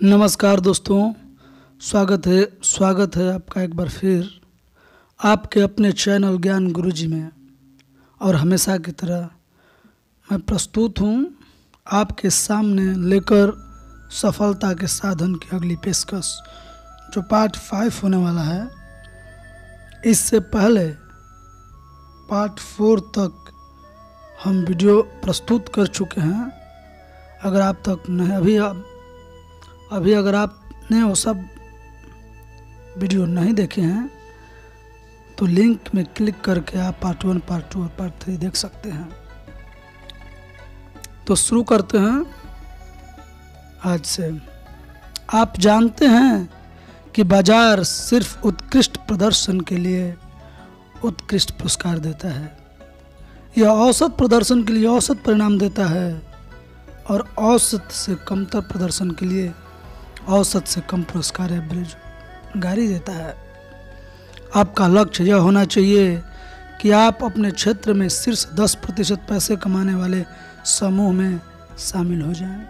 नमस्कार दोस्तों, स्वागत है आपका एक बार फिर आपके अपने चैनल ज्ञान गुरुजी में। और हमेशा की तरह मैं प्रस्तुत हूँ आपके सामने लेकर सफलता के साधन की अगली पेशकश, जो पार्ट 5 होने वाला है। इससे पहले पार्ट 4 तक हम वीडियो प्रस्तुत कर चुके हैं। अगर आप तक नहीं अभी अगर आपने वो सब वीडियो नहीं देखे हैं तो लिंक में क्लिक करके आप पार्ट 1, पार्ट 2 और पार्ट 3 देख सकते हैं। तो शुरू करते हैं आज से। आप जानते हैं कि बाजार सिर्फ उत्कृष्ट प्रदर्शन के लिए उत्कृष्ट पुरस्कार देता है। यह औसत प्रदर्शन के लिए औसत परिणाम देता है और औसत से कमतर प्रदर्शन के लिए औसत से कम पुरस्कार एवरेज गारी देता है। आपका लक्ष्य यह होना चाहिए कि आप अपने क्षेत्र में शीर्ष 10% पैसे कमाने वाले समूह में शामिल हो जाएं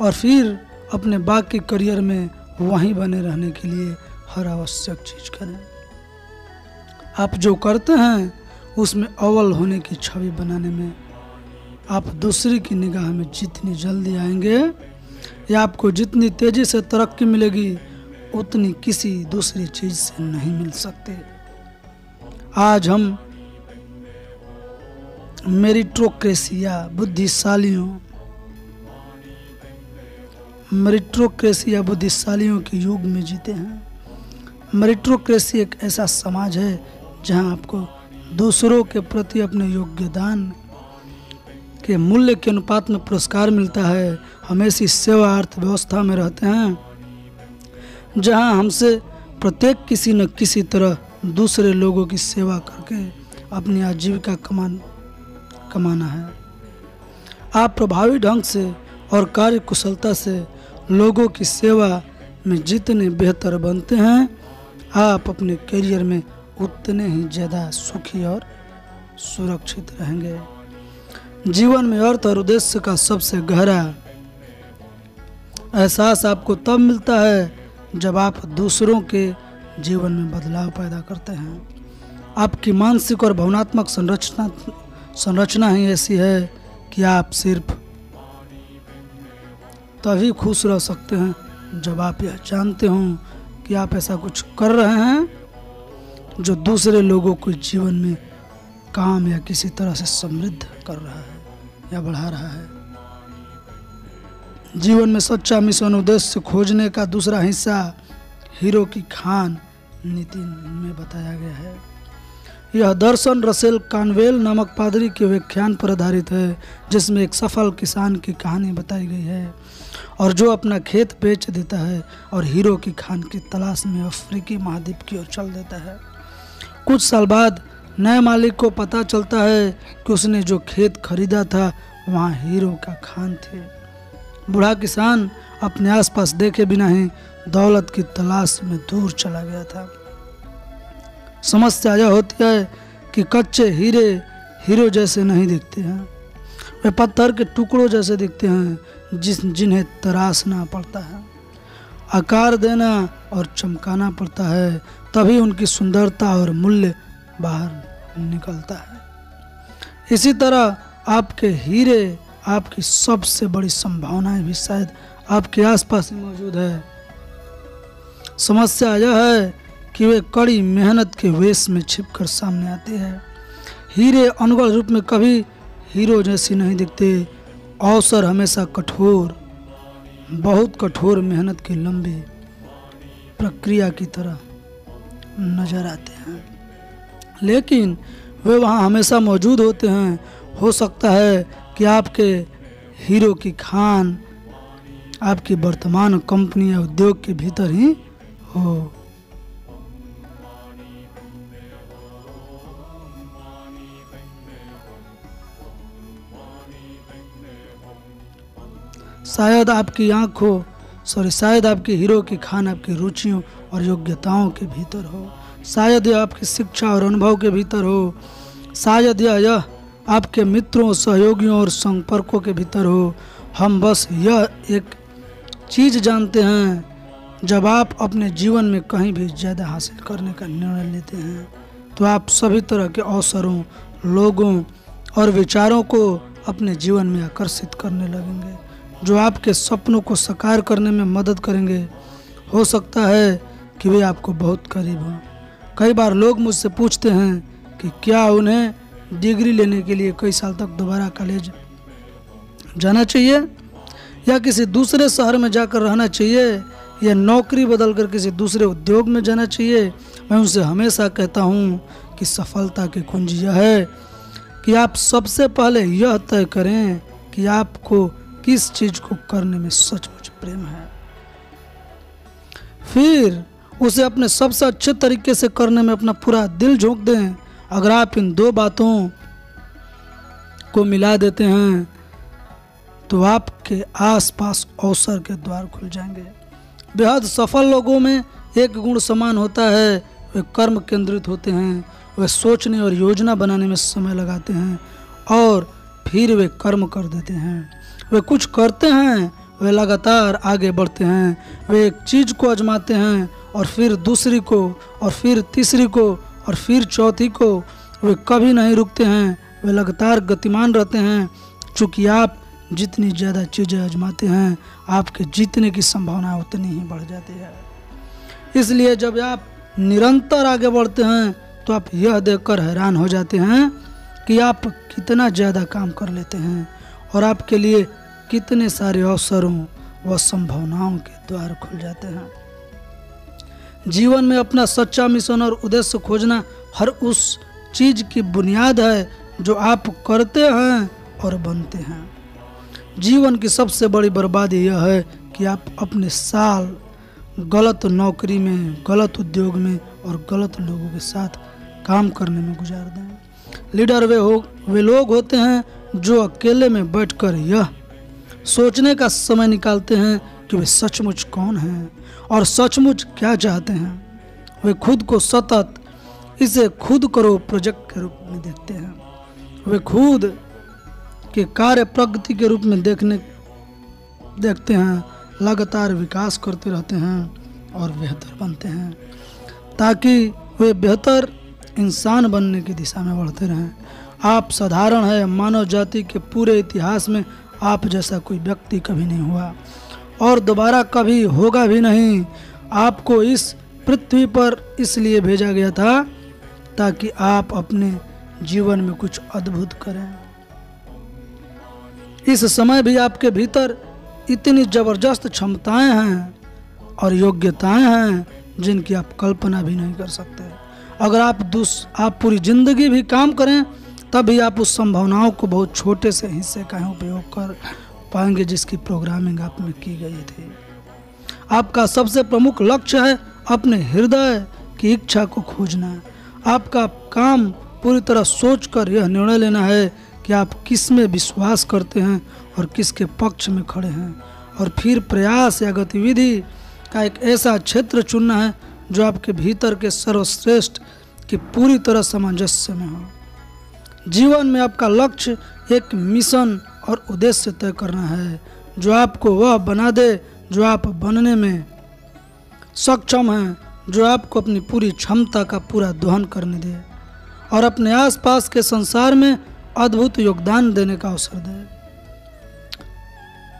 और फिर अपने बाकी करियर में वहीं बने रहने के लिए हर आवश्यक चीज करें। आप जो करते हैं उसमें अव्वल होने की छवि बनाने में आप दूसरे की निगाह में जितनी जल्दी आएंगे या आपको जितनी तेजी से तरक्की मिलेगी उतनी किसी दूसरी चीज से नहीं मिल सकते। आज हम मेरिटोक्रेसी या बुद्धिशालियों के युग में जीते हैं। मेरिटोक्रेसी एक ऐसा समाज है जहां आपको दूसरों के प्रति अपने योगदान के मूल्य के अनुपात में पुरस्कार मिलता है। हम ऐसी सेवा अर्थव्यवस्था में रहते हैं जहां हमसे प्रत्येक किसी न किसी तरह दूसरे लोगों की सेवा करके अपनी आजीविका कमाना है। आप प्रभावी ढंग से और कार्य कुशलता से लोगों की सेवा में जितने बेहतर बनते हैं, आप अपने करियर में उतने ही ज़्यादा सुखी और सुरक्षित रहेंगे। जीवन में अर्थ और उद्देश्य का सबसे गहरा एहसास आपको तब मिलता है जब आप दूसरों के जीवन में बदलाव पैदा करते हैं। आपकी मानसिक और भावनात्मक संरचना ही ऐसी है कि आप सिर्फ तभी खुश रह सकते हैं जब आप यह जानते हो कि आप ऐसा कुछ कर रहे हैं जो दूसरे लोगों को जीवन में काम या किसी तरह से समृद्ध कर रहा है या बढ़ा रहा है। जीवन में सच्चा मिशन उद्देश्य खोजने का दूसरा हिस्सा हीरो की खान नीति में बताया गया है। यह दर्शन रसेल कानवेल नामक पादरी के व्याख्यान पर आधारित है, जिसमें एक सफल किसान की कहानी बताई गई है और जो अपना खेत बेच देता है और हीरो की खान की तलाश में अफ्रीकी महाद्वीप की ओर चल देता है। कुछ साल बाद नए मालिक को पता चलता है कि उसने जो खेत खरीदा था वहाँ हीरो का खान थे। बूढ़ा किसान अपने आसपास देखे बिना ही दौलत की तलाश में दूर चला गया था। समस्या यह होती है कि कच्चे हीरो जैसे नहीं दिखते हैं, वे पत्थर के टुकड़ों जैसे दिखते हैं जिन्हें तराशना पड़ता है, आकार देना और चमकाना पड़ता है, तभी उनकी सुंदरता और मूल्य बाहर निकलता है। इसी तरह आपके हीरे, आपकी सबसे बड़ी संभावनाएं भी शायद आपके आसपास ही मौजूद है। समस्या यह है कि वे कड़ी मेहनत के वेश में छिपकर सामने आते हैं। हीरे अनगढ़ रूप में कभी हीरो जैसी नहीं दिखते। अवसर हमेशा बहुत कठोर मेहनत की लंबी प्रक्रिया की तरह नजर आते हैं, लेकिन वे वहाँ हमेशा मौजूद होते हैं। हो सकता है कि आपके हीरो की खान आपकी वर्तमान कंपनी या उद्योग के भीतर ही हो। शायद आपकी हीरो की खान आपकी रुचियों और योग्यताओं के भीतर हो। शायद यह आपकी शिक्षा और अनुभव के भीतर हो। शायद यह आपके मित्रों, सहयोगियों और संपर्कों के भीतर हो। हम बस यह एक चीज़ जानते हैं, जब आप अपने जीवन में कहीं भी ज़्यादा हासिल करने का निर्णय लेते हैं तो आप सभी तरह के अवसरों, लोगों और विचारों को अपने जीवन में आकर्षित करने लगेंगे, जो आपके सपनों को साकार करने में मदद करेंगे। हो सकता है कि वे आपको बहुत करीब हों। कई बार लोग मुझसे पूछते हैं कि क्या उन्हें डिग्री लेने के लिए कई साल तक दोबारा कॉलेज जाना चाहिए, या किसी दूसरे शहर में जाकर रहना चाहिए, या नौकरी बदलकर किसी दूसरे उद्योग में जाना चाहिए। मैं उनसे हमेशा कहता हूँ कि सफलता की कुंजी यह है कि आप सबसे पहले यह तय करें कि आपको किस चीज़ को करने में सचमुच प्रेम है, फिर उसे अपने सबसे अच्छे तरीके से करने में अपना पूरा दिल झोंक दें। अगर आप इन दो बातों को मिला देते हैं तो आपके आसपास अवसर के द्वार खुल जाएंगे। बेहद सफल लोगों में एक गुण समान होता है, वे कर्म केंद्रित होते हैं। वे सोचने और योजना बनाने में समय लगाते हैं और फिर वे कर्म कर देते हैं। वे कुछ करते हैं, वे लगातार आगे बढ़ते हैं। वे एक चीज़ को आजमाते हैं और फिर दूसरी को और फिर तीसरी को और फिर चौथी को। वे कभी नहीं रुकते हैं, वे लगातार गतिमान रहते हैं। चूँकि आप जितनी ज़्यादा चीज़ें आजमाते हैं, आपके जीतने की संभावना उतनी ही बढ़ जाती है। इसलिए जब आप निरंतर आगे बढ़ते हैं तो आप यह देखकर हैरान हो जाते हैं कि आप कितना ज़्यादा काम कर लेते हैं और आपके लिए कितने सारे अवसरों व संभावनाओं के द्वार खुल जाते हैं। जीवन में अपना सच्चा मिशन और उद्देश्य खोजना हर उस चीज़ की बुनियाद है जो आप करते हैं और बनते हैं। जीवन की सबसे बड़ी बर्बादी यह है कि आप अपने साल गलत नौकरी में, गलत उद्योग में और गलत लोगों के साथ काम करने में गुजार दें। लीडर वे लोग होते हैं जो अकेले में बैठकर यह सोचने का समय निकालते हैं कि वे सचमुच कौन हैं और सचमुच क्या चाहते हैं। वे खुद को सतत इसे खुद करो प्रोजेक्ट के रूप में देखते हैं। वे खुद के कार्य प्रगति के रूप में देखते हैं, लगातार विकास करते रहते हैं और बेहतर बनते हैं ताकि वे बेहतर इंसान बनने की दिशा में बढ़ते रहें। आप साधारण है, मानव जाति के पूरे इतिहास में आप जैसा कोई व्यक्ति कभी नहीं हुआ और दोबारा कभी होगा भी नहीं। आपको इस पृथ्वी पर इसलिए भेजा गया था ताकि आप अपने जीवन में कुछ अद्भुत करें। इस समय भी आपके भीतर इतनी जबरदस्त क्षमताएं हैं और योग्यताएं हैं जिनकी आप कल्पना भी नहीं कर सकते। अगर आप पूरी जिंदगी भी काम करें तभी आप उस संभावनाओं को बहुत छोटे से हिस्से का ही उपयोग कर पाएंगे जिसकी प्रोग्रामिंग आप में की गई थी। आपका सबसे प्रमुख लक्ष्य है अपने हृदय की इच्छा को खोजना। आपका काम पूरी तरह सोचकर यह निर्णय लेना है कि आप किस में विश्वास करते हैं और किसके पक्ष में खड़े हैं, और फिर प्रयास या गतिविधि का एक ऐसा क्षेत्र चुनना है जो आपके भीतर के सर्वश्रेष्ठ की पूरी तरह सामंजस्य में हो। जीवन में आपका लक्ष्य एक मिशन और उद्देश्य तय करना है जो आपको वह बना दे जो आप बनने में सक्षम हैं, जो आपको अपनी पूरी क्षमता का पूरा दोहन करने दे और अपने आसपास के संसार में अद्भुत योगदान देने का अवसर दे।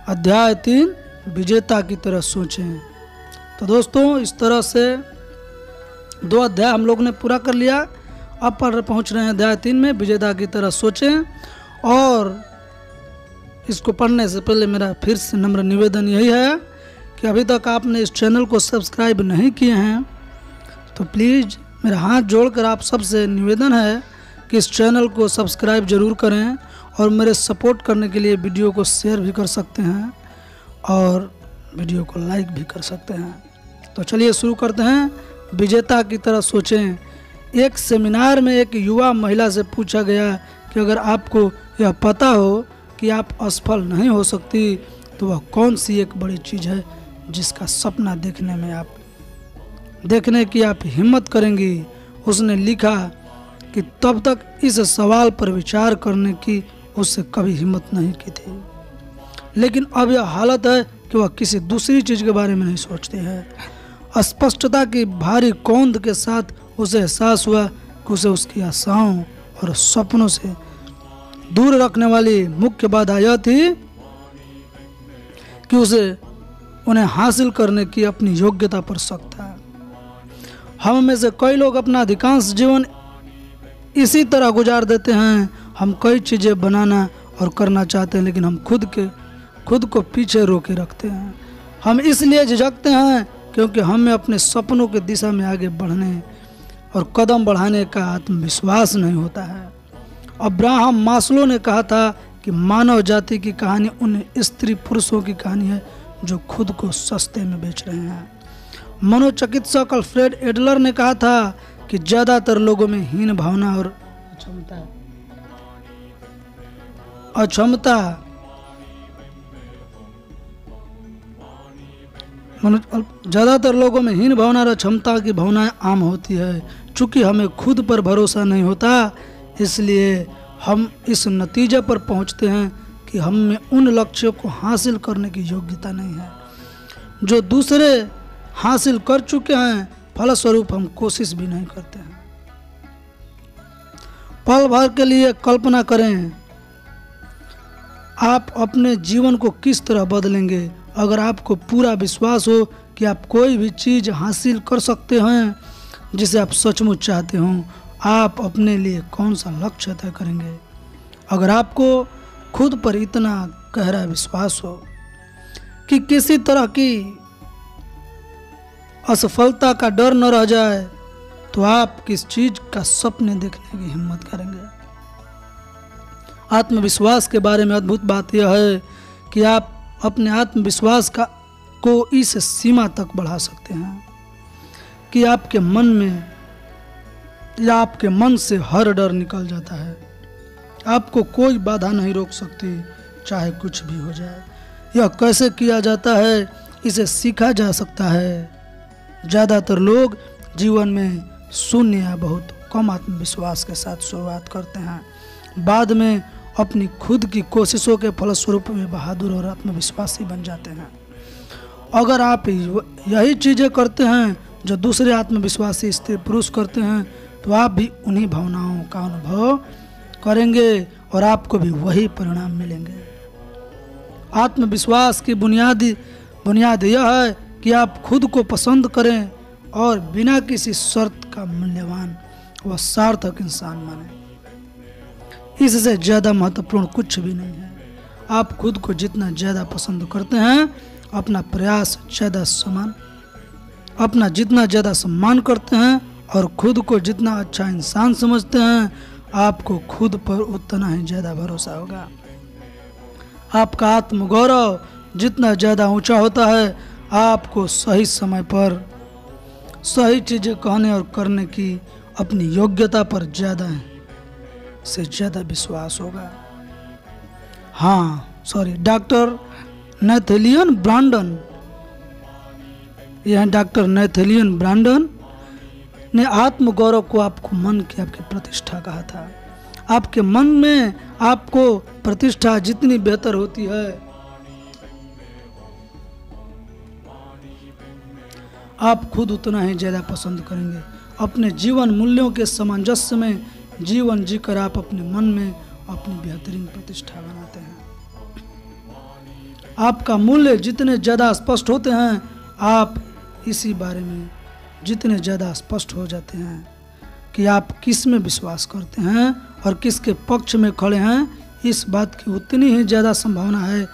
अध्याय 3, विजेता की तरह सोचें। तो दोस्तों, इस तरह से 2 अध्याय हम लोग ने पूरा कर लिया। अब पहुंच रहे हैं अध्याय 3 में, विजेता की तरह सोचें। और इसको पढ़ने से पहले मेरा फिर से नम्र निवेदन यही है कि अभी तक आपने इस चैनल को सब्सक्राइब नहीं किए हैं तो प्लीज़ मेरा हाथ जोड़कर आप सबसे निवेदन है कि इस चैनल को सब्सक्राइब जरूर करें और मेरे सपोर्ट करने के लिए वीडियो को शेयर भी कर सकते हैं और वीडियो को लाइक भी कर सकते हैं। तो चलिए शुरू करते हैं। विजेता की तरह सोचें। एक सेमिनार में एक युवा महिला से पूछा गया कि अगर आपको यह पता हो कि आप असफल नहीं हो सकती तो वह कौन सी एक बड़ी चीज़ है जिसका सपना देखने की आप हिम्मत करेंगी। उसने लिखा कि तब तक इस सवाल पर विचार करने की उससे कभी हिम्मत नहीं की थी, लेकिन अब यह हालत है कि वह किसी दूसरी चीज़ के बारे में नहीं सोचती है। स्पष्टता की भारी कौंध के साथ उसे एहसास हुआ कि उसे उसकी आशाओं और सपनों से दूर रखने वाली मुख्य बाधा यह थी कि उसे उन्हें हासिल करने की अपनी योग्यता पर शक था। हम में से कई लोग अपना अधिकांश जीवन इसी तरह गुजार देते हैं। हम कई चीज़ें बनाना और करना चाहते हैं, लेकिन हम खुद को पीछे रोके रखते हैं। हम इसलिए झिझकते हैं क्योंकि हमें अपने सपनों की दिशा में आगे बढ़ने और कदम बढ़ाने का आत्मविश्वास नहीं होता है। अब्राहम मास्लो ने कहा था कि मानव जाति की कहानी उन स्त्री पुरुषों की कहानी है जो खुद को सस्ते में बेच रहे हैं। मनोचिकित्सक अल्फ्रेड एडलर ने कहा था कि ज्यादातर लोगों में हीन भावना और अक्षमता ज़्यादातर लोगों में हीन भावना और अक्षमता की भावनाएं आम होती है। चूंकि हमें खुद पर भरोसा नहीं होता, इसलिए हम इस नतीजे पर पहुंचते हैं कि हम में उन लक्ष्यों को हासिल करने की योग्यता नहीं है जो दूसरे हासिल कर चुके हैं। फलस्वरूप हम कोशिश भी नहीं करते हैं। पल भर के लिए कल्पना करें, आप अपने जीवन को किस तरह बदलेंगे अगर आपको पूरा विश्वास हो कि आप कोई भी चीज़ हासिल कर सकते हैं जिसे आप सचमुच चाहते हो। आप अपने लिए कौन सा लक्ष्य तय करेंगे? अगर आपको खुद पर इतना गहरा विश्वास हो कि किसी तरह की असफलता का डर न रह जाए, तो आप किस चीज़ का सपने देखने की हिम्मत करेंगे? आत्मविश्वास के बारे में अद्भुत बात यह है कि आप अपने आत्मविश्वास को इस सीमा तक बढ़ा सकते हैं कि आपके मन में या आपके मन से हर डर निकल जाता है। आपको कोई बाधा नहीं रोक सकती, चाहे कुछ भी हो जाए। यह कैसे किया जाता है, इसे सीखा जा सकता है। ज़्यादातर लोग जीवन में शून्य या बहुत कम आत्मविश्वास के साथ शुरुआत करते हैं। बाद में अपनी खुद की कोशिशों के फलस्वरूप वे बहादुर और आत्मविश्वासी बन जाते हैं। अगर आप यही चीज़ें करते हैं जो दूसरे आत्मविश्वासी स्त्री पुरुष करते हैं, तो आप भी उन्हीं भावनाओं का अनुभव करेंगे और आपको भी वही परिणाम मिलेंगे। आत्मविश्वास की बुनियाद यह है कि आप खुद को पसंद करें और बिना किसी शर्त का मूल्यवान व सार्थक इंसान माने। इससे ज़्यादा महत्वपूर्ण कुछ भी नहीं है। आप खुद को जितना ज़्यादा पसंद करते हैं, अपना जितना ज़्यादा सम्मान करते हैं और खुद को जितना अच्छा इंसान समझते हैं, आपको खुद पर उतना ही ज़्यादा भरोसा होगा। आपका आत्मगौरव जितना ज़्यादा ऊंचा होता है, आपको सही समय पर सही चीज़ें कहने और करने की अपनी योग्यता पर ज़्यादा से ज़्यादा विश्वास होगा। डॉक्टर नेथेलियन ब्रांडन, यह डॉक्टर नेथेलियन ब्रांडन ने आत्मगौरव को आपको मन की आपकी प्रतिष्ठा कहा था। आपके मन में आपको प्रतिष्ठा जितनी बेहतर होती है, आप खुद उतना ही ज़्यादा पसंद करेंगे। अपने जीवन मूल्यों के सामंजस्य में जीवन जीकर आप अपने मन में अपनी बेहतरीन प्रतिष्ठा बनाते हैं। आपका मूल्य जितने ज़्यादा स्पष्ट होते हैं, आप इसी बारे में जितने ज़्यादा स्पष्ट हो जाते हैं कि आप किस में विश्वास करते हैं और किसके पक्ष में खड़े हैं, इस बात की उतनी ही ज़्यादा संभावना है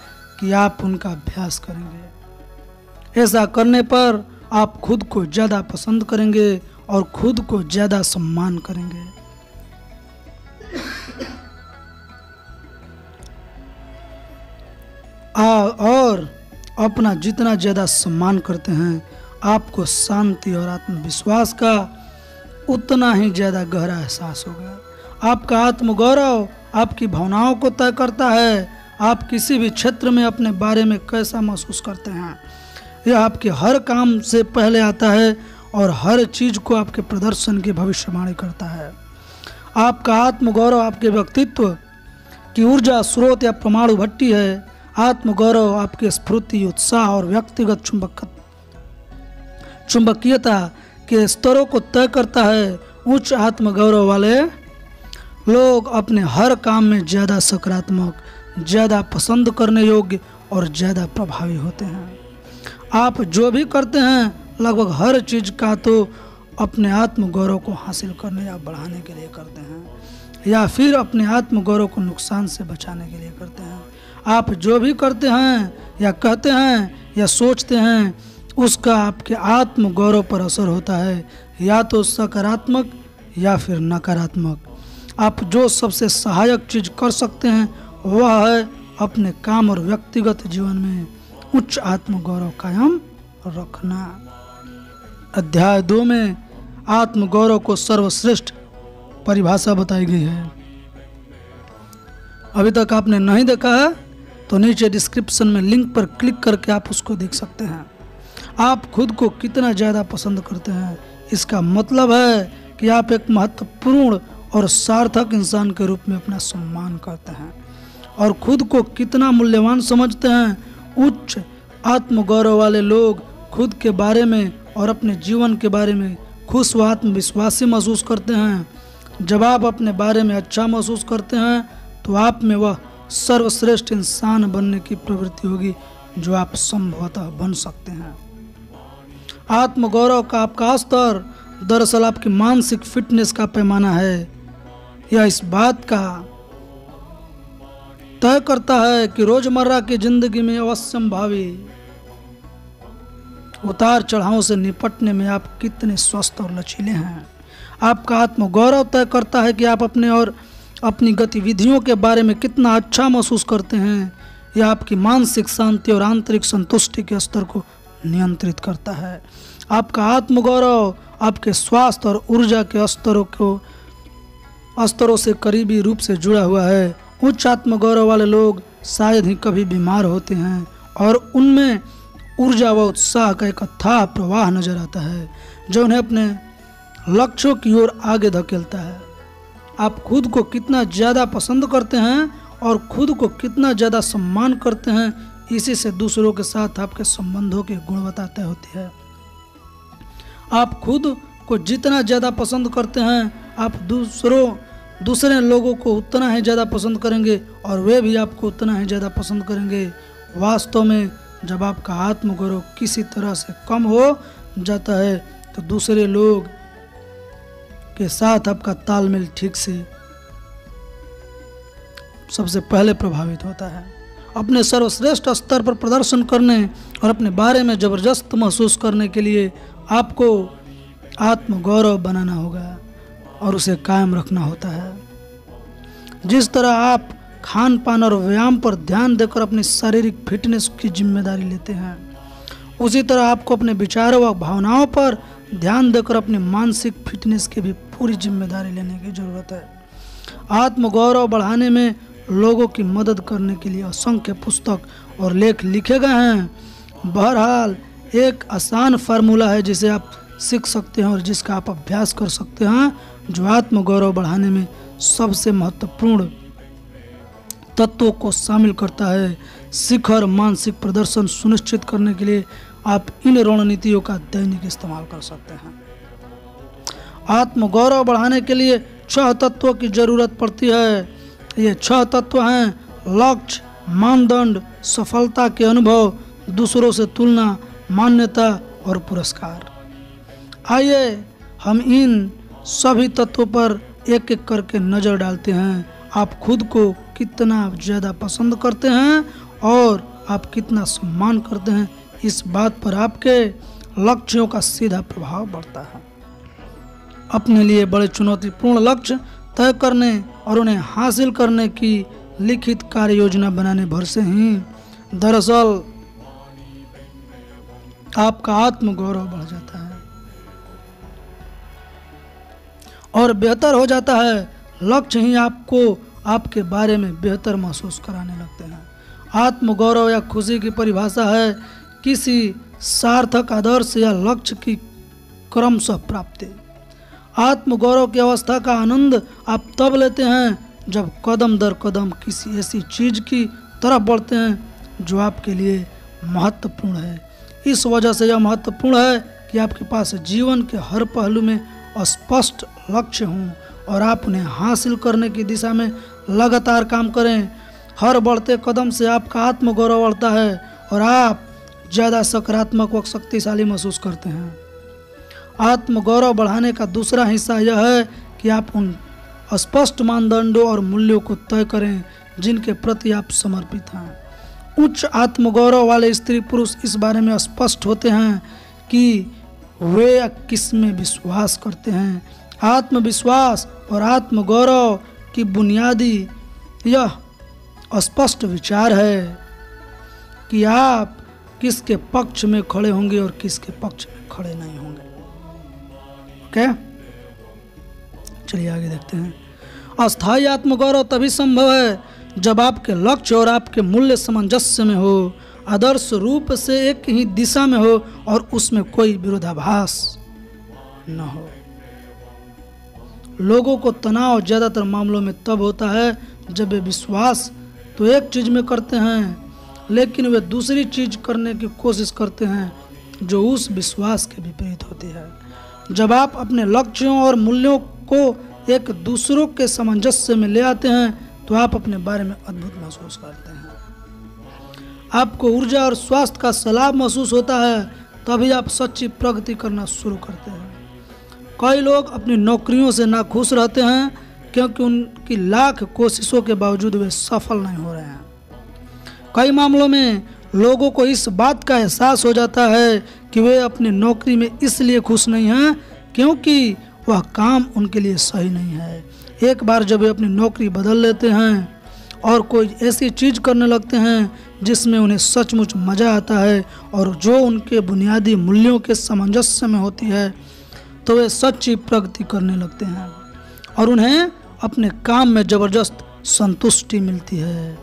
कि आप उनका अभ्यास करेंगे। ऐसा करने पर आप खुद को ज़्यादा पसंद करेंगे और खुद को ज़्यादा सम्मान करेंगे। और अपना जितना ज़्यादा सम्मान करते हैं, आपको शांति और आत्मविश्वास का उतना ही ज़्यादा गहरा एहसास होगा। आपका आत्मगौरव आपकी भावनाओं को तय करता है। आप किसी भी क्षेत्र में अपने बारे में कैसा महसूस करते हैं, यह आपके हर काम से पहले आता है और हर चीज़ को आपके प्रदर्शन की भविष्यवाणी करता है। आपका आत्मगौरव आपके व्यक्तित्व की ऊर्जा स्रोत या परमाणु भट्टी है। आत्मगौरव आपकी स्फूर्ति, उत्साह और व्यक्तिगत चुंबकीयता के स्तरों को तय करता है। उच्च आत्मगौरव वाले लोग अपने हर काम में ज़्यादा सकारात्मक, ज़्यादा पसंद करने योग्य और ज़्यादा प्रभावी होते हैं। आप जो भी करते हैं लगभग हर चीज़ का तो अपने आत्मगौरव को हासिल करने या बढ़ाने के लिए करते हैं या फिर अपने आत्मगौरव को नुकसान से बचाने के लिए करते हैं। आप जो भी करते हैं या कहते हैं या सोचते हैं उसका आपके आत्मगौरव पर असर होता है, या तो सकारात्मक या फिर नकारात्मक। आप जो सबसे सहायक चीज़ कर सकते हैं वह है अपने काम और व्यक्तिगत जीवन में उच्च आत्मगौरव कायम रखना। अध्याय 2 में आत्मगौरव को सर्वश्रेष्ठ परिभाषा बताई गई है। अभी तक आपने नहीं देखा है तो नीचे डिस्क्रिप्शन में लिंक पर क्लिक करके आप उसको देख सकते हैं। आप खुद को कितना ज़्यादा पसंद करते हैं, इसका मतलब है कि आप एक महत्वपूर्ण और सार्थक इंसान के रूप में अपना सम्मान करते हैं और खुद को कितना मूल्यवान समझते हैं। उच्च आत्मगौरव वाले लोग खुद के बारे में और अपने जीवन के बारे में खुश व आत्मविश्वासी महसूस करते हैं। जब आप अपने बारे में अच्छा महसूस करते हैं तो आप में वह सर्वश्रेष्ठ इंसान बनने की प्रवृत्ति होगी जो आप संभवतः बन सकते हैं। आत्मगौरव का आपका स्तर दरअसल आपकी मानसिक फिटनेस का पैमाना है। यह इस बात का तय करता है कि रोजमर्रा की जिंदगी में अवश्यंभावी उतार चढ़ावों से निपटने में आप कितने स्वस्थ और लचीले हैं। आपका आत्मगौरव तय करता है कि आप अपने और अपनी गतिविधियों के बारे में कितना अच्छा महसूस करते हैं। यह आपकी मानसिक शांति और आंतरिक संतुष्टि के स्तर को नियंत्रित करता है। आपका आत्मगौरव आपके स्वास्थ्य और ऊर्जा के स्तरों से करीबी रूप से जुड़ा हुआ है। उच्च आत्मगौरव वाले लोग शायद ही कभी बीमार होते हैं और उनमें ऊर्जा व उत्साह का एक अथाह प्रवाह नजर आता है जो उन्हें अपने लक्ष्यों की ओर आगे धकेलता है। आप खुद को कितना ज़्यादा पसंद करते हैं और खुद को कितना ज़्यादा सम्मान करते हैं, इसी से दूसरों के साथ आपके संबंधों की गुणवत्ता तय होती है। आप खुद को जितना ज़्यादा पसंद करते हैं आप दूसरे लोगों को उतना ही ज़्यादा पसंद करेंगे और वे भी आपको उतना ही ज़्यादा पसंद करेंगे। वास्तव में जब आपका आत्मगौरव किसी तरह से कम हो जाता है तो दूसरे लोग के साथ आपका तालमेल ठीक से सबसे पहले प्रभावित होता है। अपने सर्वश्रेष्ठ स्तर पर प्रदर्शन करने और अपने बारे में जबरदस्त महसूस करने के लिए आपको आत्मगौरव बनाना होगा और उसे कायम रखना होता है। जिस तरह आप खान पान और व्यायाम पर ध्यान देकर अपनी शारीरिक फिटनेस की जिम्मेदारी लेते हैं, उसी तरह आपको अपने विचारों व भावनाओं पर ध्यान देकर अपनी मानसिक फिटनेस की भी पूरी जिम्मेदारी लेने की जरूरत है। आत्मगौरव बढ़ाने में लोगों की मदद करने के लिए असंख्य पुस्तक और लेख लिखे गए हैं। बहरहाल एक आसान फार्मूला है जिसे आप सीख सकते हैं और जिसका आप अभ्यास कर सकते हैं, जो आत्मगौरव बढ़ाने में सबसे महत्वपूर्ण तत्वों को शामिल करता है। शिखर मानसिक प्रदर्शन सुनिश्चित करने के लिए आप इन रणनीतियों का दैनिक इस्तेमाल कर सकते हैं। आत्मगौरव बढ़ाने के लिए 6 तत्वों की जरूरत पड़ती है। ये 6 तत्व हैं: लक्ष्य, मानदंड, सफलता के अनुभव, दूसरों से तुलना, मान्यता और पुरस्कार। आइए हम इन सभी तत्वों पर एक एक करके नज़र डालते हैं। आप खुद को कितना ज़्यादा पसंद करते हैं और आप कितना सम्मान करते हैं, इस बात पर आपके लक्ष्यों का सीधा प्रभाव पड़ता है। अपने लिए बड़े चुनौतीपूर्ण लक्ष्य तय करने और उन्हें हासिल करने की लिखित कार्य योजना बनाने भर से ही दरअसल आपका आत्मगौरव बढ़ जाता है और बेहतर हो जाता है। लक्ष्य ही आपको आपके बारे में बेहतर महसूस कराने लगते हैं। आत्मगौरव या खुशी की परिभाषा है किसी सार्थक आदर्श या लक्ष्य की क्रमशः प्राप्ति। आत्मगौरव की अवस्था का आनंद आप तब लेते हैं जब कदम दर कदम किसी ऐसी चीज की तरफ बढ़ते हैं जो आपके लिए महत्वपूर्ण है। इस वजह से यह महत्वपूर्ण है कि आपके पास जीवन के हर पहलू में स्पष्ट लक्ष्य हों और आप उन्हें हासिल करने की दिशा में लगातार काम करें। हर बढ़ते कदम से आपका आत्मगौरव बढ़ता है और आप ज़्यादा सकारात्मक व शक्तिशाली महसूस करते हैं। आत्मगौरव बढ़ाने का दूसरा हिस्सा यह है कि आप उन स्पष्ट मानदंडों और मूल्यों को तय करें जिनके प्रति आप समर्पित हैं। उच्च आत्मगौरव वाले स्त्री पुरुष इस बारे में स्पष्ट होते हैं कि वे किस में विश्वास करते हैं। आत्मविश्वास और आत्मगौरव की बुनियादी यह स्पष्ट विचार है कि आप किसके पक्ष में खड़े होंगे और किसके पक्ष में खड़े नहीं होंगे। ओके, चलिए आगे देखते हैं। अस्थायी आत्मगौरव तभी संभव है जब आपके लक्ष्य और आपके मूल्य सामंजस्य में हो, आदर्श रूप से एक ही दिशा में हो और उसमें कोई विरोधाभास न हो। लोगों को तनाव ज़्यादातर मामलों में तब होता है जब वे विश्वास तो एक चीज़ में करते हैं लेकिन वे दूसरी चीज़ करने की कोशिश करते हैं जो उस विश्वास के विपरीत होती है। जब आप अपने लक्ष्यों और मूल्यों को एक दूसरों के सामंजस्य में ले आते हैं तो आप अपने बारे में अद्भुत महसूस करते हैं। आपको ऊर्जा और स्वास्थ्य का सलाब महसूस होता है, तभी आप सच्ची प्रगति करना शुरू करते हैं। कई लोग अपनी नौकरियों से नाखुश रहते हैं क्योंकि उनकी लाख कोशिशों के बावजूद वे सफल नहीं हो रहे हैं। कई मामलों में लोगों को इस बात का एहसास हो जाता है कि वे अपनी नौकरी में इसलिए खुश नहीं हैं क्योंकि वह काम उनके लिए सही नहीं है। एक बार जब वे अपनी नौकरी बदल लेते हैं और कोई ऐसी चीज़ करने लगते हैं जिसमें उन्हें सचमुच मज़ा आता है और जो उनके बुनियादी मूल्यों के सामंजस्य में होती है, तो वे सच्ची प्रगति करने लगते हैं और उन्हें अपने काम में ज़बरदस्त संतुष्टि मिलती है।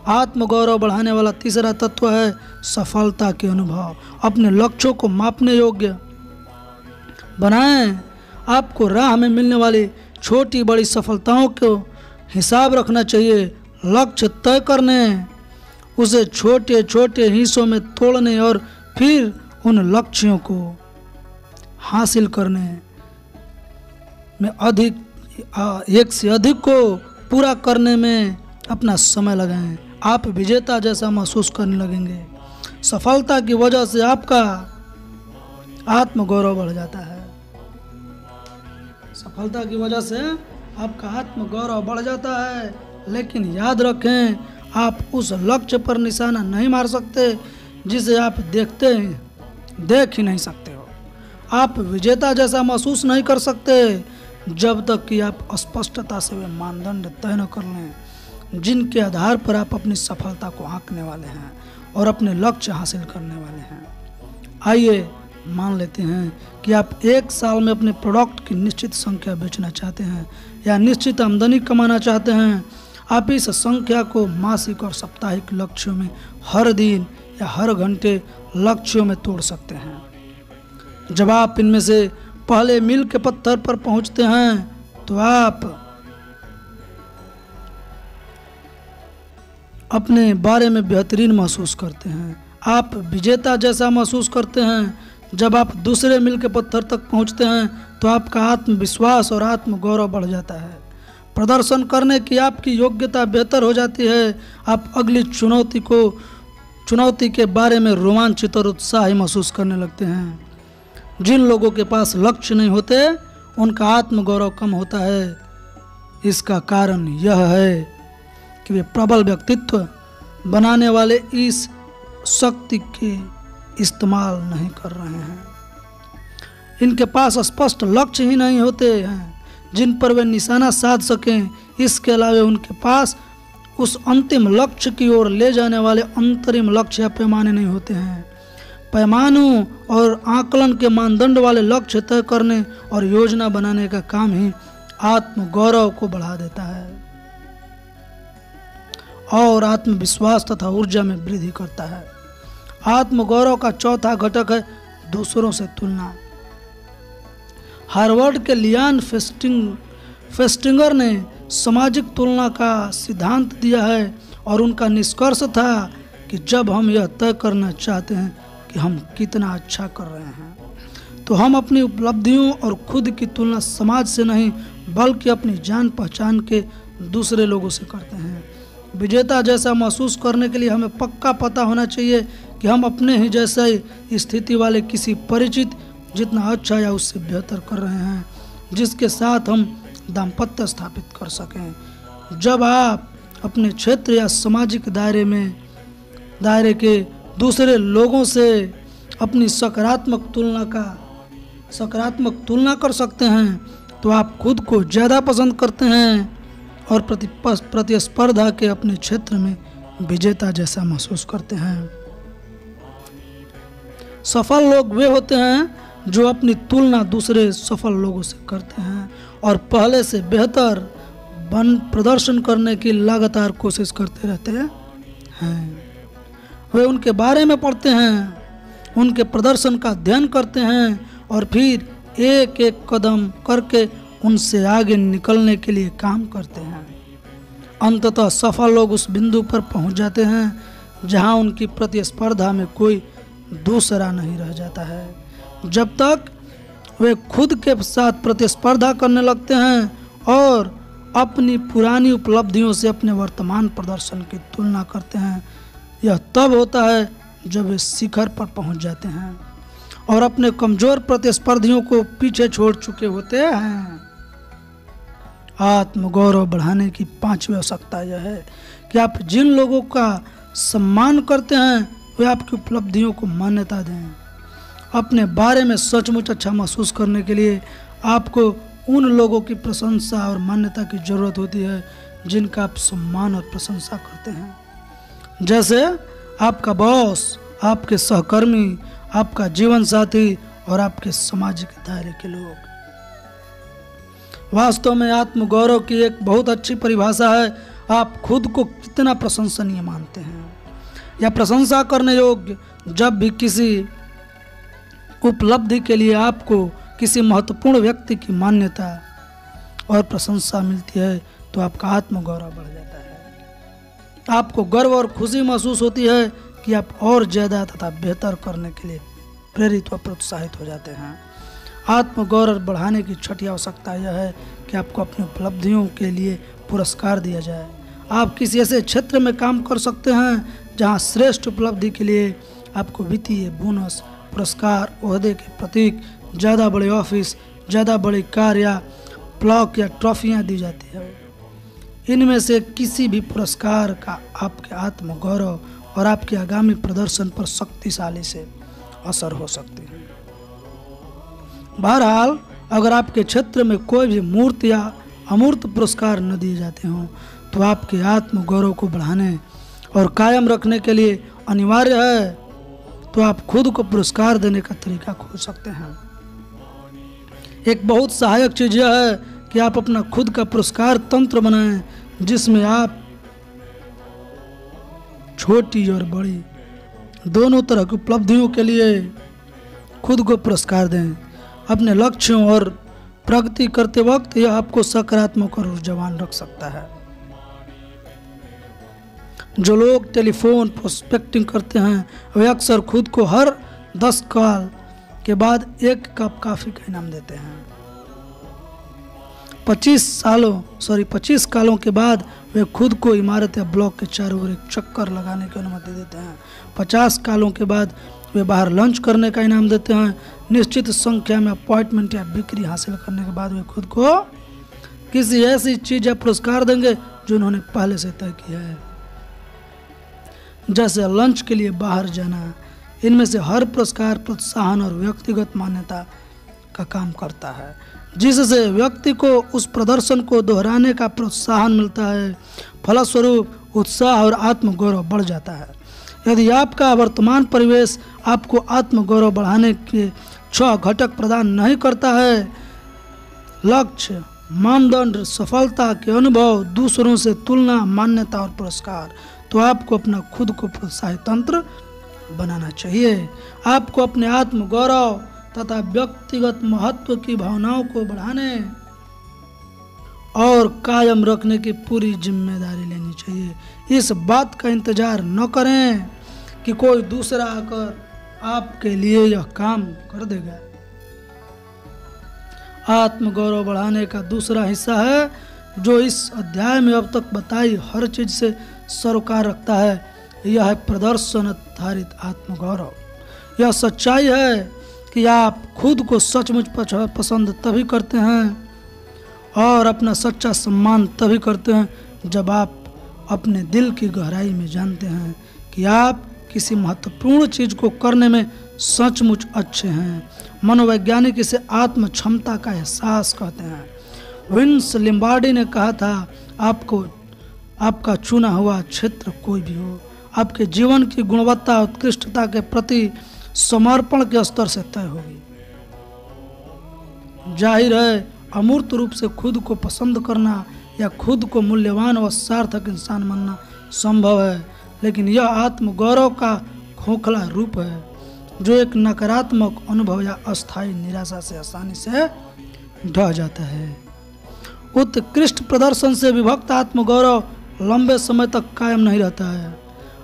आत्मगौरव बढ़ाने वाला तीसरा तत्व है सफलता के अनुभव। अपने लक्ष्यों को मापने योग्य बनाएं। आपको राह में मिलने वाली छोटी बड़ी सफलताओं को हिसाब रखना चाहिए। लक्ष्य तय करने, उसे छोटे छोटे हिस्सों में तोड़ने और फिर उन लक्ष्यों को हासिल करने में एक से अधिक को पूरा करने में अपना समय लगाएं। आप विजेता जैसा महसूस करने लगेंगे। सफलता की वजह से आपका आत्मगौरव बढ़ जाता है। सफलता की वजह से आपका आत्मगौरव बढ़ जाता है, लेकिन याद रखें, आप उस लक्ष्य पर निशाना नहीं मार सकते जिसे आप देख ही नहीं सकते हो। आप विजेता जैसा महसूस नहीं कर सकते जब तक कि आप स्पष्टता से वे मानदंड तय न कर लें जिनके आधार पर आप अपनी सफलता को आंकने वाले हैं और अपने लक्ष्य हासिल करने वाले हैं। आइए मान लेते हैं कि आप एक साल में अपने प्रोडक्ट की निश्चित संख्या बेचना चाहते हैं या निश्चित आमदनी कमाना चाहते हैं। आप इस संख्या को मासिक और साप्ताहिक लक्ष्यों में, हर दिन या हर घंटे लक्ष्यों में तोड़ सकते हैं। जब आप इनमें से पहले मील के पत्थर पर पहुंचते हैं तो आप अपने बारे में बेहतरीन महसूस करते हैं। आप विजेता जैसा महसूस करते हैं। जब आप दूसरे मील के पत्थर तक पहुंचते हैं तो आपका आत्मविश्वास और आत्मगौरव बढ़ जाता है। प्रदर्शन करने की आपकी योग्यता बेहतर हो जाती है। आप अगली चुनौती के बारे में रोमांचित और उत्साही महसूस करने लगते हैं। जिन लोगों के पास लक्ष्य नहीं होते उनका आत्मगौरव कम होता है। इसका कारण यह है कि वे प्रबल व्यक्तित्व बनाने वाले इस शक्ति के इस्तेमाल नहीं कर रहे हैं। इनके पास स्पष्ट लक्ष्य ही नहीं होते हैं जिन पर वे निशाना साध सकें। इसके अलावा उनके पास उस अंतिम लक्ष्य की ओर ले जाने वाले अंतरिम लक्ष्य या पैमाने नहीं होते हैं। पैमानों और आकलन के मानदंड वाले लक्ष्य तय करने और योजना बनाने का काम ही आत्मगौरव को बढ़ा देता है और आत्मविश्वास तथा ऊर्जा में वृद्धि करता है। आत्मगौरव का चौथा घटक है दूसरों से तुलना। हार्वर्ड के लियान फेस्टिंगर ने सामाजिक तुलना का सिद्धांत दिया है और उनका निष्कर्ष था कि जब हम यह तय करना चाहते हैं कि हम कितना अच्छा कर रहे हैं, तो हम अपनी उपलब्धियों और खुद की तुलना समाज से नहीं बल्कि अपनी जान पहचान के दूसरे लोगों से करते हैं। विजेता जैसा महसूस करने के लिए हमें पक्का पता होना चाहिए कि हम अपने ही जैसे स्थिति वाले किसी परिचित जितना अच्छा या उससे बेहतर कर रहे हैं, जिसके साथ हम दाम्पत्य स्थापित कर सकें। जब आप अपने क्षेत्र या सामाजिक दायरे के दूसरे लोगों से अपनी सकारात्मक तुलना कर सकते हैं, तो आप खुद को ज़्यादा पसंद करते हैं और प्रतिस्पर्धा के अपने क्षेत्र में विजेता जैसा महसूस करते हैं। सफल लोग वे होते हैं जो अपनी तुलना दूसरे सफल लोगों से करते हैं और पहले से बेहतर प्रदर्शन करने की लगातार कोशिश करते रहते हैं। वे उनके बारे में पढ़ते हैं, उनके प्रदर्शन का अध्ययन करते हैं और फिर एक एक कदम करके उनसे आगे निकलने के लिए काम करते हैं। अंततः सफल लोग उस बिंदु पर पहुंच जाते हैं जहां उनकी प्रतिस्पर्धा में कोई दूसरा नहीं रह जाता है। जब तक वे खुद के साथ प्रतिस्पर्धा करने लगते हैं और अपनी पुरानी उपलब्धियों से अपने वर्तमान प्रदर्शन की तुलना करते हैं, यह तब होता है जब वे शिखर पर पहुंच जाते हैं और अपने कमजोर प्रतिस्पर्धियों को पीछे छोड़ चुके होते हैं। आत्मगौरव बढ़ाने की 5वीं आवश्यकता यह है कि आप जिन लोगों का सम्मान करते हैं वे आपकी उपलब्धियों को मान्यता दें। अपने बारे में सचमुच अच्छा महसूस करने के लिए आपको उन लोगों की प्रशंसा और मान्यता की जरूरत होती है जिनका आप सम्मान और प्रशंसा करते हैं, जैसे आपका बॉस, आपके सहकर्मी, आपका जीवन साथी और आपके सामाजिक दायरे के लोग। वास्तव में आत्मगौरव की एक बहुत अच्छी परिभाषा है, आप खुद को कितना प्रशंसनीय मानते हैं या प्रशंसा करने योग्य। जब भी किसी उपलब्धि के लिए आपको किसी महत्वपूर्ण व्यक्ति की मान्यता और प्रशंसा मिलती है तो आपका आत्मगौरव बढ़ जाता है। आपको गर्व और खुशी महसूस होती है कि आप और ज़्यादा तथा बेहतर करने के लिए प्रेरित व प्रोत्साहित हो जाते हैं। आत्मगौरव बढ़ाने की 6ठी आवश्यकता यह है कि आपको अपनी उपलब्धियों के लिए पुरस्कार दिया जाए। आप किसी ऐसे क्षेत्र में काम कर सकते हैं जहां श्रेष्ठ उपलब्धि के लिए आपको वित्तीय बोनस, पुरस्कार, ओहदे के प्रतीक, ज़्यादा बड़े ऑफिस, ज़्यादा बड़ी कार या प्लॉक या ट्रॉफियाँ दी जाती है। इनमें से किसी भी पुरस्कार का आपके आत्मगौरव और आपके आगामी प्रदर्शन पर शक्तिशाली से असर हो सकती है। बहरहाल, अगर आपके क्षेत्र में कोई भी मूर्त या अमूर्त पुरस्कार न दिए जाते हों तो आपके आत्मगौरव को बढ़ाने और कायम रखने के लिए अनिवार्य है तो आप खुद को पुरस्कार देने का तरीका खोज सकते हैं। एक बहुत सहायक चीज़ यह है कि आप अपना खुद का पुरस्कार तंत्र बनाएं जिसमें आप छोटी और बड़ी दोनों तरह की उपलब्धियों के लिए खुद को पुरस्कार दें। अपने लक्ष्यों और प्रगति करते वक्त यह आपको सकारात्मक और ऊर्जावान रख सकता है। जो लोग टेलीफोन प्रोस्पेक्टिंग करते हैं वे अक्सर खुद को हर 10 कॉल के बाद 1 कप कॉफ़ी का इनाम देते हैं। 25 कालों के बाद वे खुद को इमारत या ब्लॉक के चारों ओर एक चक्कर लगाने की अनुमति देते हैं। 50 कालों के बाद वे बाहर लंच करने का इनाम देते हैं। निश्चित संख्या में अपॉइंटमेंट या बिक्री हासिल करने के बाद वे खुद को किसी ऐसी चीज़ या पुरस्कार देंगे जो उन्होंने पहले से तय किया है, जैसे लंच के लिए बाहर जाना। इनमें से हर पुरस्कार प्रोत्साहन और व्यक्तिगत मान्यता का काम करता है, जिससे व्यक्ति को उस प्रदर्शन को दोहराने का प्रोत्साहन मिलता है। फलस्वरूप उत्साह और आत्मगौरव बढ़ जाता है। यदि आपका वर्तमान परिवेश आपको आत्मगौरव बढ़ाने के 6 घटक प्रदान नहीं करता है, लक्ष्य, मानदंड, सफलता के अनुभव, दूसरों से तुलना, मान्यता और पुरस्कार, तो आपको अपना खुद को प्रोत्साहित तंत्र बनाना चाहिए। आपको अपने आत्मगौरव तथा व्यक्तिगत महत्व की भावनाओं को बढ़ाने और कायम रखने की पूरी जिम्मेदारी लेनी चाहिए। इस बात का इंतजार न करें कि कोई दूसरा आकर आपके लिए यह काम कर देगा। आत्मगौरव बढ़ाने का दूसरा हिस्सा है जो इस अध्याय में अब तक बताई हर चीज से सरोकार रखता है, यह है प्रदर्शन आधारित आत्मगौरव। यह सच्चाई है कि आप खुद को सचमुच पसंद तभी करते हैं और अपना सच्चा सम्मान तभी करते हैं जब आप अपने दिल की गहराई में जानते हैं कि आप किसी महत्वपूर्ण चीज को करने में सचमुच अच्छे हैं। मनोवैज्ञानिक इसे आत्म क्षमता का एहसास कहते हैं। विंस लिम्बार्डी ने कहा था, आपको आपका चुना हुआ क्षेत्र कोई भी हो, आपके जीवन की गुणवत्ता उत्कृष्टता के प्रति समर्पण के स्तर से तय होगी। जाहिर है अमूर्त रूप से खुद को पसंद करना या खुद को मूल्यवान व सार्थक इंसान मानना संभव है, लेकिन यह आत्मगौरव का खोखला रूप है जो एक नकारात्मक अनुभव या अस्थायी निराशा से आसानी से ढह जाता है। उत्कृष्ट प्रदर्शन से विभक्त आत्मगौरव लंबे समय तक कायम नहीं रहता है।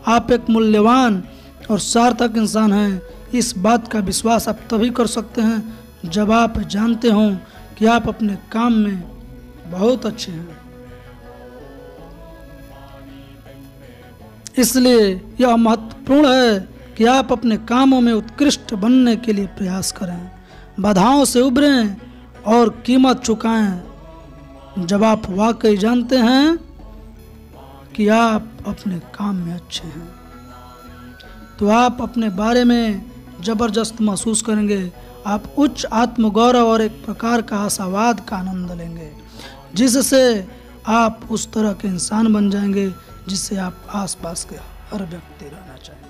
आप एक मूल्यवान और सार्थक इंसान हैं, इस बात का विश्वास आप तभी कर सकते हैं जब आप जानते हों कि आप अपने काम में बहुत अच्छे हैं। इसलिए यह महत्वपूर्ण है कि आप अपने कामों में उत्कृष्ट बनने के लिए प्रयास करें, बाधाओं से उबरें और कीमत चुकाएं। जब आप वाकई जानते हैं कि आप अपने काम में अच्छे हैं तो आप अपने बारे में जबरदस्त महसूस करेंगे। आप उच्च आत्मगौरव और एक प्रकार का आशावाद का आनंद लेंगे जिससे आप उस तरह के इंसान बन जाएंगे जिससे आप आसपास के हर व्यक्ति रहना चाहेंगे।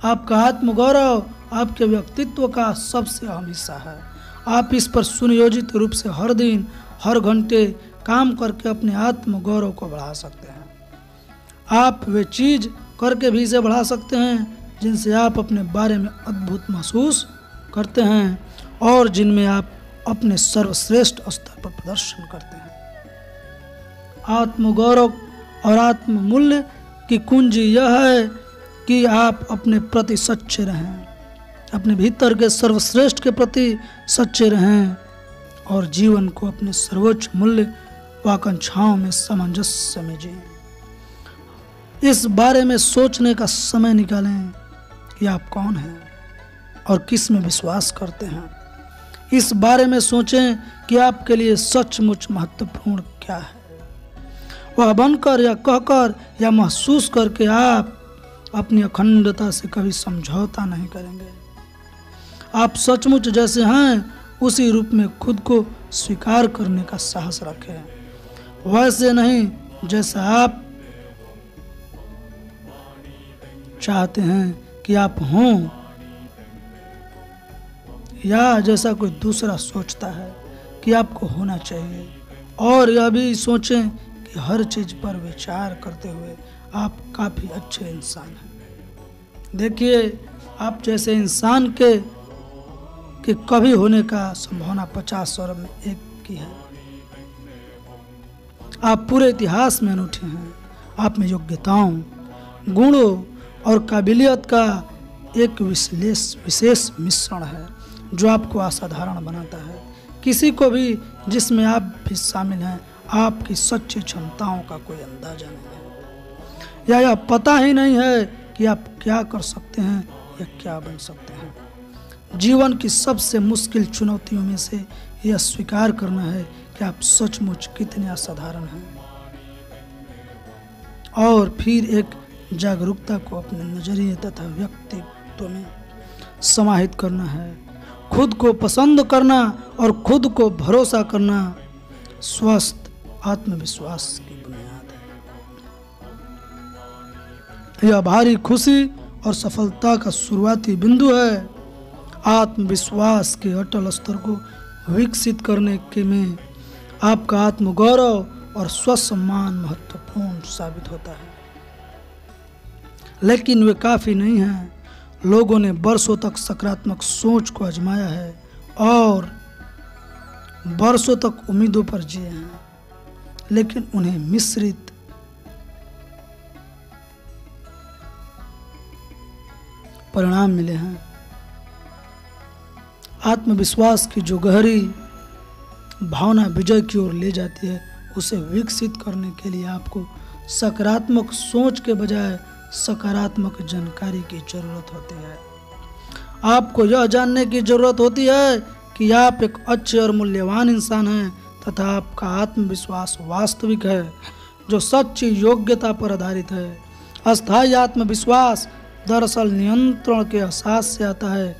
आपका आत्मगौरव आपके व्यक्तित्व का सबसे अहम हिस्सा है। आप इस पर सुनियोजित रूप से हर दिन हर घंटे काम करके अपने आत्मगौरव को बढ़ा सकते हैं। आप वे चीज करके भी इसे बढ़ा सकते हैं जिनसे आप अपने बारे में अद्भुत महसूस करते हैं और जिनमें आप अपने सर्वश्रेष्ठ स्तर पर प्रदर्शन करते हैं। आत्मगौरव और आत्ममूल्य की कुंजी यह है कि आप अपने प्रति सच्चे रहें, अपने भीतर के सर्वश्रेष्ठ के प्रति सच्चे रहें और जीवन को अपने सर्वोच्च मूल्य व आकांक्षाओं में सामंजस्य में जिएं। इस बारे में सोचने का समय निकालें कि आप कौन हैं और किस में विश्वास करते हैं। इस बारे में सोचें कि आपके लिए सचमुच महत्वपूर्ण क्या है। वह बनकर या कहकर या महसूस करके आप अपनी अखंडता से कभी समझौता नहीं करेंगे। आप सचमुच जैसे हैं उसी रूप में खुद को स्वीकार करने का साहस रखें, वैसे नहीं जैसा आप चाहते हैं कि आप हों या जैसा कोई दूसरा सोचता है कि आपको होना चाहिए। और यह भी सोचें कि हर चीज पर विचार करते हुए आप काफी अच्छे इंसान हैं। देखिए, आप जैसे इंसान के कभी होने का संभावना 50 अरब में एक की है। आप पूरे इतिहास में अनूठे हैं। आप में योग्यताओं, गुणों और काबिलियत का एक विशेष मिश्रण है जो आपको असाधारण बनाता है। किसी को भी जिसमें आप भी शामिल हैं आपकी सच्ची क्षमताओं का कोई अंदाजा नहीं है या यह पता ही नहीं है कि आप क्या कर सकते हैं या क्या बन सकते हैं। जीवन की सबसे मुश्किल चुनौतियों में से यह स्वीकार करना है कि आप सचमुच कितने असाधारण हैं और फिर एक जागरूकता को अपने नजरिए तथा व्यक्तित्व में समाहित करना है। खुद को पसंद करना और खुद को भरोसा करना स्वस्थ आत्मविश्वास की बुनियाद है। यह भारी खुशी और सफलता का शुरुआती बिंदु है। आत्मविश्वास के अटल स्तर को विकसित करने के में आपका आत्मगौरव और स्वसम्मान महत्वपूर्ण साबित होता है, लेकिन वे काफी नहीं हैं। लोगों ने वर्षों तक सकारात्मक सोच को आजमाया है और वर्षों तक उम्मीदों पर जिए हैं, लेकिन उन्हें मिश्रित परिणाम मिले हैं। आत्मविश्वास की जो गहरी भावना विजय की ओर ले जाती है, उसे विकसित करने के लिए आपको सकारात्मक सोच के बजाय सकारात्मक जानकारी की जरूरत होती है। आपको यह जानने की जरूरत होती है कि आप एक अच्छे और मूल्यवान इंसान हैं तथा आपका आत्मविश्वास वास्तविक है, जो सच्ची योग्यता पर आधारित है। अस्थायी आत्मविश्वास दरअसल नियंत्रण के एहसास से आता है।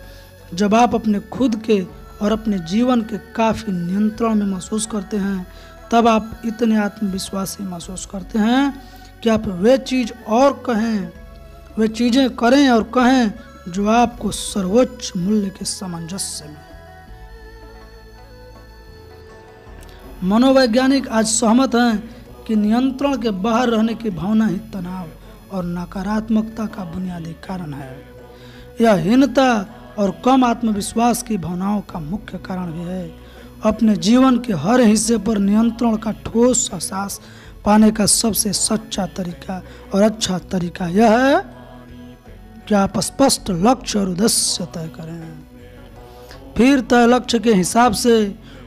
जब आप अपने खुद के और अपने जीवन के काफ़ी नियंत्रण में महसूस करते हैं, तब आप इतने आत्मविश्वासी महसूस करते हैं कि आप वे चीज़ें करें और कहें जो आपको सर्वोच्च मूल्य के सामंजस्य में। मनोवैज्ञानिक आज सहमत हैं कि नियंत्रण के बाहर रहने की भावना ही तनाव और नकारात्मकता का बुनियादी कारण है। यह हीनता और कम आत्मविश्वास की भावनाओं का मुख्य कारण भी है। अपने जीवन के हर हिस्से पर नियंत्रण का ठोस एहसास पाने का सबसे सच्चा तरीका और अच्छा तरीका यह है कि आप स्पष्ट लक्ष्य और उद्देश्य तय करें। फिर तय लक्ष्य के हिसाब से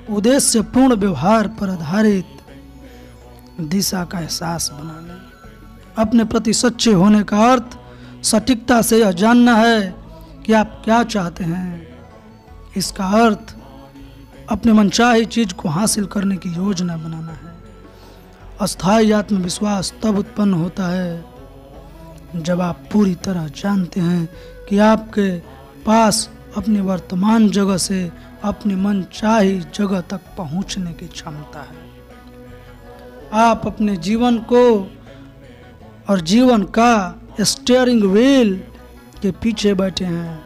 उद्देश्यपूर्ण व्यवहार पर आधारित दिशा का एहसास बना लें। अपने प्रति सच्चे होने का अर्थ सटीकता से यह जानना है कि आप क्या चाहते हैं। इसका अर्थ अपने मनचाही चीज को हासिल करने की योजना बनाना है। अस्थायी आत्मविश्वास तब उत्पन्न होता है जब आप पूरी तरह जानते हैं कि आपके पास अपनी वर्तमान जगह से अपनी मनचाही जगह तक पहुंचने की क्षमता है। आप अपने जीवन को और जीवन का स्टीयरिंग व्हील के पीछे बैठे हैं।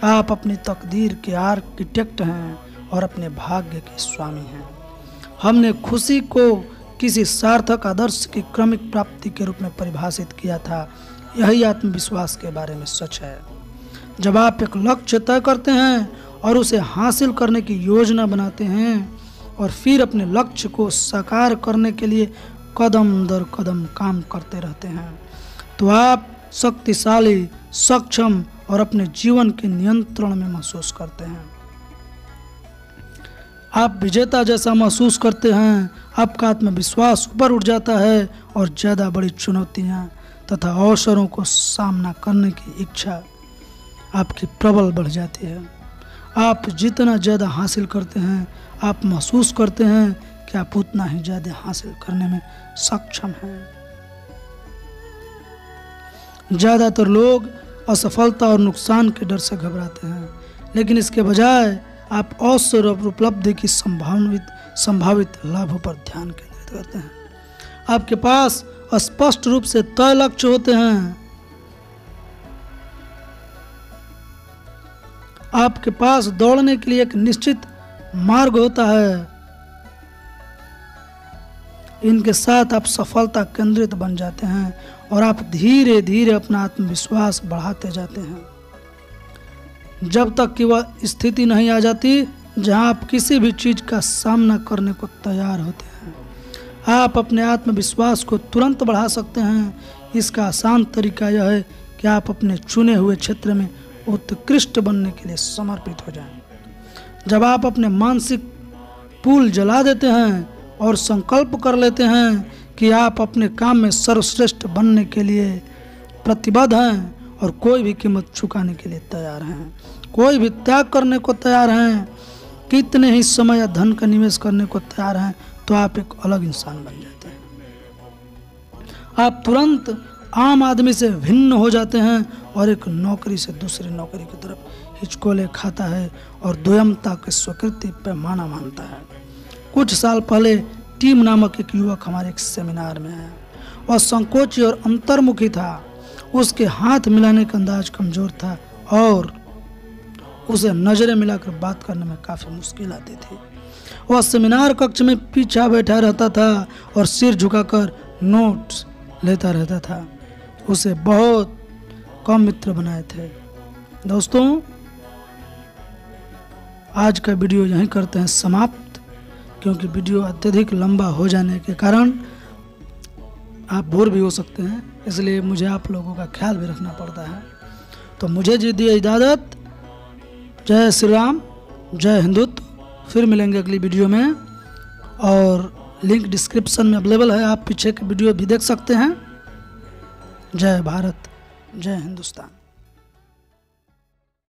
आप अपनी तकदीर के आर्किटेक्ट हैं और अपने भाग्य के स्वामी हैं। हमने खुशी को किसी सार्थक आदर्श की क्रमिक प्राप्ति के रूप में परिभाषित किया था। यही आत्मविश्वास के बारे में सच है। जब आप एक लक्ष्य तय करते हैं और उसे हासिल करने की योजना बनाते हैं और फिर अपने लक्ष्य को साकार करने के लिए कदम दर कदम काम करते रहते हैं, तो आप शक्तिशाली, सक्षम और अपने जीवन के नियंत्रण में महसूस करते हैं। आप विजेता जैसा महसूस करते हैं। आपका आत्मविश्वास ऊपर उठ जाता है और ज़्यादा बड़ी चुनौतियां तथा अवसरों को सामना करने की इच्छा आपकी प्रबल बढ़ जाती है। आप जितना ज़्यादा हासिल करते हैं, आप महसूस करते हैं कि आप उतना ही ज़्यादा हासिल करने में सक्षम हैं। ज़्यादातर लोग असफलता और नुकसान के डर से घबराते हैं, लेकिन इसके बजाय आप अवसर और उपलब्धि की संभावित लाभों पर ध्यान केंद्रित करते हैं। आपके पास स्पष्ट रूप से तय लक्ष्य होते हैं। आपके पास दौड़ने के लिए एक निश्चित मार्ग होता है। इनके साथ आप सफलता केंद्रित बन जाते हैं और आप धीरे धीरे अपना आत्मविश्वास बढ़ाते जाते हैं, जब तक कि वह स्थिति नहीं आ जाती जहां आप किसी भी चीज का सामना करने को तैयार होते हैं। आप अपने आत्मविश्वास को तुरंत बढ़ा सकते हैं। इसका आसान तरीका यह है कि आप अपने चुने हुए क्षेत्र में उत्कृष्ट बनने के लिए समर्पित हो जाएं। जब आप अपने मानसिक पूल जला देते हैं और संकल्प कर लेते हैं कि आप अपने काम में सर्वश्रेष्ठ बनने के लिए प्रतिबद्ध हैं और कोई भी कीमत चुकाने के लिए तैयार हैं, कोई भी त्याग करने को तैयार हैं, कितने ही समय या धन का निवेश करने को तैयार हैं, तो आप एक अलग इंसान बन जाते हैं। आप तुरंत आम आदमी से भिन्न हो जाते हैं और एक नौकरी से दूसरी नौकरी की तरफ हिचकोले खाता है और द्वयमता के स्वीकृति पैमाना मानता है। कुछ साल पहले टीम नामक एक युवक हमारे एक सेमिनार में आया। वह संकोची और अंतर्मुखी था। उसके हाथ मिलाने का अंदाज कमजोर था और उसे नजरें मिलाकर बात करने में काफ़ी मुश्किल आती थी। वह सेमिनार कक्ष में पीछे बैठा रहता था और सिर झुकाकर नोट्स लेता रहता था। उसे बहुत कम मित्र बनाए थे। दोस्तों, आज का वीडियो यहीं करते हैं समाप्त, क्योंकि वीडियो अत्यधिक लंबा हो जाने के कारण आप बोर भी हो सकते हैं, इसलिए मुझे आप लोगों का ख्याल भी रखना पड़ता है। तो मुझे दीजिए इजाज़त। जय श्री राम, जय हिंदुत्व। फिर मिलेंगे अगली वीडियो में, और लिंक डिस्क्रिप्शन में अवेलेबल है, आप पीछे की वीडियो भी देख सकते हैं। जय भारत, जय हिंदुस्तान।